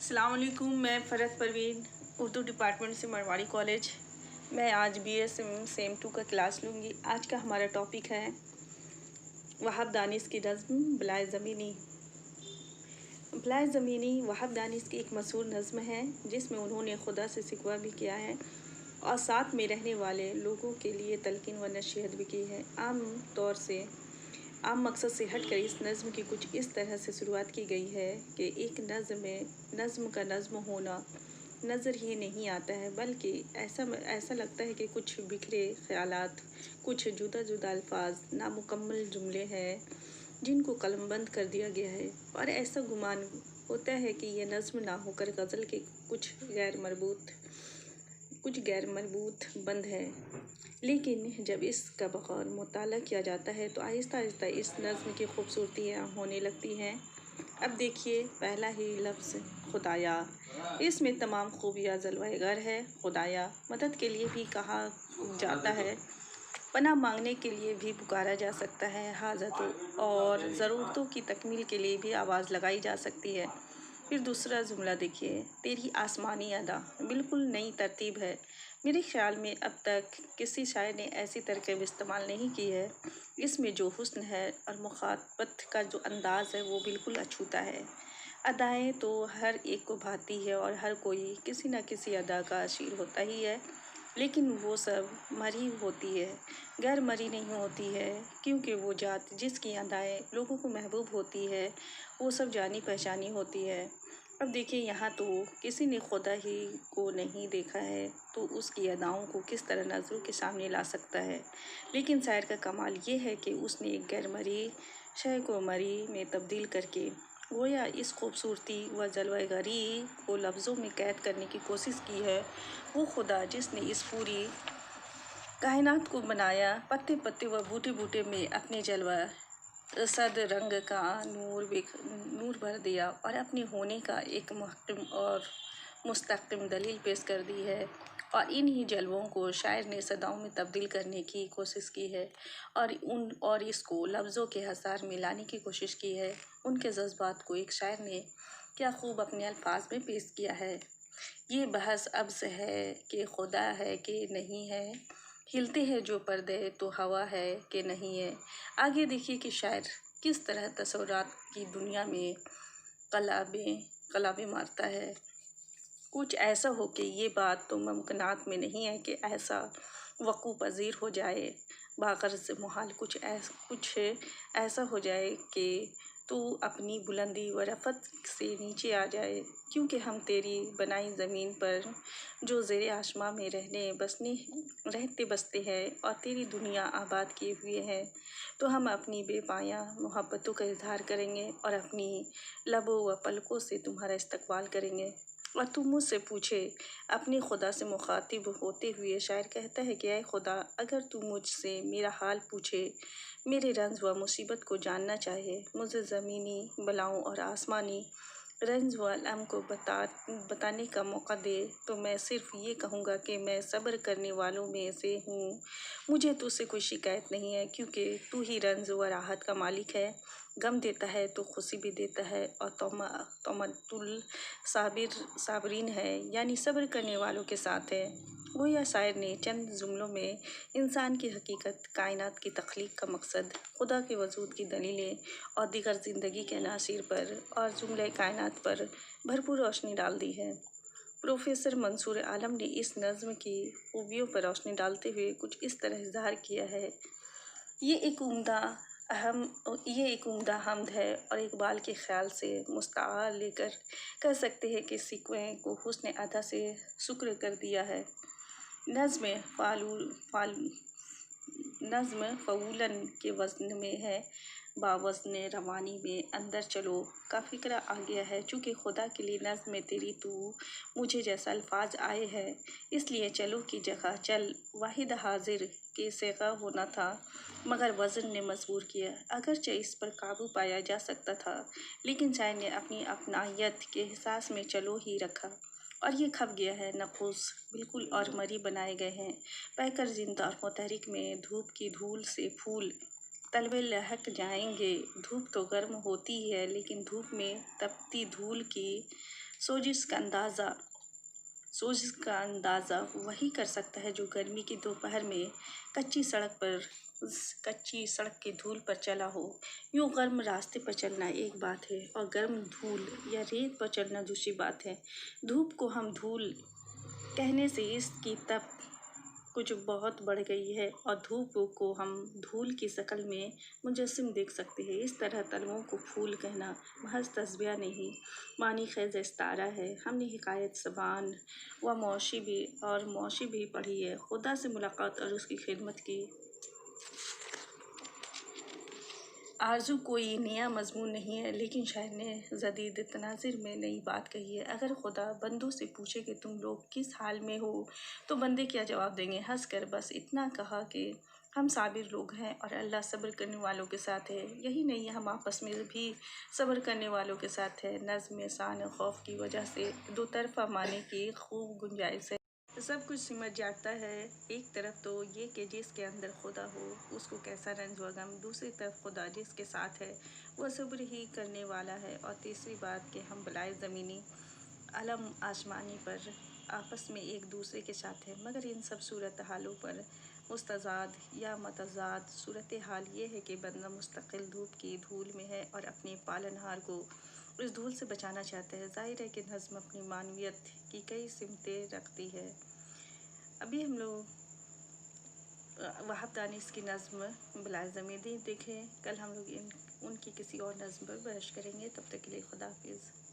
अस्सलाम वालेकुम। मैं फ़रहत परवीन, उर्दू डिपार्टमेंट से मरवाड़ी कॉलेज। मैं आज BSM सेम 2 का क्लास लूँगी। आज का हमारा टॉपिक है वहाब दानिश की नज़्म बलाए ज़मीनी। बलाए ज़मीनी वहाब दानिश की एक मशहूर नज़्म है जिसमें उन्होंने खुदा से शिकवा भी किया है और साथ में रहने वाले लोगों के लिए तलकीन व नसीहत भी की है। आम मकसद से हटकर इस नज़्म की कुछ इस तरह से शुरुआत की गई है कि एक नज़्म का नज़्म होना नज़र ही नहीं आता है, बल्कि ऐसा लगता है कि कुछ बिखरे ख़यालात, कुछ जुदा जुदा अल्फाज, नामुकम्मल जुमले हैं जिनको कलमबंद कर दिया गया है, और ऐसा गुमान होता है कि ये नज़्म ना होकर गज़ल के कुछ गैर मरबूत बंद है। लेकिन जब इसका बग़ौर मुताला किया जाता है तो आहिस्ता आहिस्ता इस नज़्म की खूबसूरतियाँ होने लगती हैं। अब देखिए, पहला ही लफ्ज़ खुदाया, इसमें तमाम खूबियाँ जलवाए गर है। खुदाया मदद के लिए भी कहा जाता है, पनाह मांगने के लिए भी पुकारा जा सकता है, हाजतों और ज़रूरतों की तकमील के लिए भी आवाज़ लगाई जा सकती है। फिर दूसरा जुमला देखिए, तेरी आसमानी अदा बिल्कुल नई तरतीब है। मेरे ख़्याल में अब तक किसी शायर ने ऐसी तरकीब इस्तेमाल नहीं की है। इसमें जो हुस्न है और मुखातबत का जो अंदाज़ है वो बिल्कुल अछूता है। अदाएँ तो हर एक को भाती है और हर कोई किसी न किसी अदा का अशीर होता ही है, लेकिन वो सब मरी होती है, गैर मरी नहीं होती है, क्योंकि वो जात जिसकी अदाएँ लोगों को महबूब होती है वो सब जानी पहचानी होती है। अब देखिए, यहाँ तो किसी ने खुदा ही को नहीं देखा है तो उसकी अदाओं को किस तरह नज़रों के सामने ला सकता है। लेकिन शायर का कमाल ये है कि उसने एक गैर मरी शय को मरी में तब्दील करके गोया इस खूबसूरती व जलवागरी को लफ्ज़ों में कैद करने की कोशिश की है। वो खुदा जिसने इस पूरी कायनात को बनाया, पत्ते पत्ते व बूटे बूटे में अपने जलवा सद रंग का नूर भर दिया और अपने होने का एक महकम और मुस्तक़िम दलील पेश कर दी है, और इन्हीं जलवों को शायर ने सदाओं में तब्दील करने की कोशिश की है और इसको लफ्ज़ों के हसार में लाने की कोशिश की है। उनके जज्बात को एक शायर ने क्या खूब अपने अल्फाज में पेश किया है। ये बहस अब्स है कि खुदा है कि नहीं है, हिलते हैं जो पर्दे तो हवा है कि नहीं है। आगे देखिए कि शायर किस तरह तस्वुरात की दुनिया में कलाबे मारता है। कुछ ऐसा हो कि ये बात तो मुमकिनात में नहीं है कि ऐसा वक़ू पज़ीर हो जाए, बाग़र्ज़ मुहाल कुछ ऐसा हो जाए कि तू अपनी बुलंदी व रफ़त से नीचे आ जाए, क्योंकि हम तेरी बनाई ज़मीन पर जो ज़ेरे आसमां में रहते बसते हैं और तेरी दुनिया आबाद किए हुए हैं, तो हम अपनी बेपाया मोहब्बतों का इज़हार करेंगे और अपनी लबों व पलकों से तुम्हारा इस्तकबाल करेंगे। और तू मुझसे पूछे, अपने खुदा से मुखातिब होते हुए शायर कहता है कि ऐ खुदा, अगर तू मुझसे मेरा हाल पूछे, मेरे रंज व मुसीबत को जानना चाहे, मुझे ज़मीनी बलाओं और आसमानी रंज व अलम को बताने का मौका दे, तो मैं सिर्फ़ ये कहूँगा कि मैं सब्र करने वालों में से हूँ। मुझे तुझसे कोई शिकायत नहीं है, क्योंकि तू ही रंज व राहत का मालिक है। गम देता है तो खुशी भी देता है, और तौमतुल साबिरीन है, यानी सब्र करने वालों के साथ है। गोया शायर ने चंद जुमलों में इंसान की हकीकत, कायनात की तख्लीक का मकसद, खुदा के वजूद की दलीलें और दीगर ज़िंदगी के अनासिर पर और जुमले कायनात पर भरपूर रोशनी डाल दी है। प्रोफेसर मंसूर आलम ने इस नज़्म की खूबियों पर रोशनी डालते हुए कुछ इस तरह इज़हार किया है। ये एक उम्दा हमद है और इकबाल के ख़्याल से मुस्तार लेकर कह सकते हैं कि सिक्वे को हुस्न अदा से शुक्र कर दिया है। नज़्म फ़ऊलन के वज़न में है, बावज़न रवानी में अंदर चलो का फ़िक्र आ गया है। चूँकि खुदा के लिए नज़्म में तेरी तू मुझे जैसा अल्फाज आए हैं, इसलिए चलो की जगह चल वाहिद हाजिर के सेगा होना था, मगर वज़न ने मजबूर किया। अगरचे इस पर काबू पाया जा सकता था, लेकिन शायर ने अपनी अपनायत के एहसास में चलो ही रखा और ये खप गया है। नक़ूश बिल्कुल और मरी बनाए गए हैं, बहकर जिंदा और मुतहरिक में धूप की धूल से फूल तलवे लहक जाएंगे। धूप तो गर्म होती है, लेकिन धूप में तपती धूल की سوزش کا اندازہ وہی کر سکتا ہے جو گرمی کی دوپہر میں کچی سڑک کی دھول پر چلا ہو۔ یوں گرم راستے پر چلنا ایک بات ہے اور گرم دھول یا ریت پر چلنا دوسری بات ہے۔ دھوپ کو ہم دھول کہنے سے اس کی تپ کچھ بہت بڑھ گئی ہے اور دھوپ کو ہم دھول کی شکل میں مجسم دیکھ سکتے ہیں۔ اس طرح طلبوں کو پھول کہنا محض تشبیہ نہیں، معنی خیز استعارہ ہے۔ ہم نے حکایت زبان و موشی بھی پڑھی ہے۔ خدا سے ملاقات اور اس کی خدمت کی آرزو کوئی نیا مضمون نہیں ہے، لیکن شاعر نے جدید تناظر میں نئی بات کہی ہے۔ اگر خدا بندوں سے پوچھے کہ تم لوگ کس حال میں ہو تو بندے کیا جواب دیں گے؟ ہنس کر بس اتنا کہا کہ ہم صابر لوگ ہیں اور اللہ صبر کرنے والوں کے ساتھ ہے۔ یہی نہیں، ہم آپس میں بھی صبر کرنے والوں کے ساتھ ہیں۔ نظم میں شان خوف کی وجہ سے دو طرفہ معنی کی خوب گنجائش ہے۔ سب کچھ سمٹ جاتا ہے۔ ایک طرف تو یہ کہ جس کے اندر خدا ہو اس کو کیسا رنج و غم، دوسری طرف خدا جس کے ساتھ ہے وہ صبر ہی کرنے والا ہے، اور تیسری بات کہ ہم بالائے زمینی عالم آسمانی پر آپس میں ایک دوسرے کے ساتھ ہیں۔ مگر ان سب صورتحالوں پر مستضاد یا متضاد صورتحال یہ ہے کہ بندہ مستقل دھوپ کی دھول میں ہے اور اپنے پالنہار کو اس دھول سے بچانا چاہتا ہے۔ ظاہر ہے کہ نظم اپنی معنویت کی کئی سمتیں رکھتی ہے۔ ابھی ہم لوگ وہاب دانش کی نظم بالائے زمینی دیکھیں، کل ہم لوگ ان کی کسی اور نظم پر بحث کریں گے۔ تب تک کے لیے خدا حافظ۔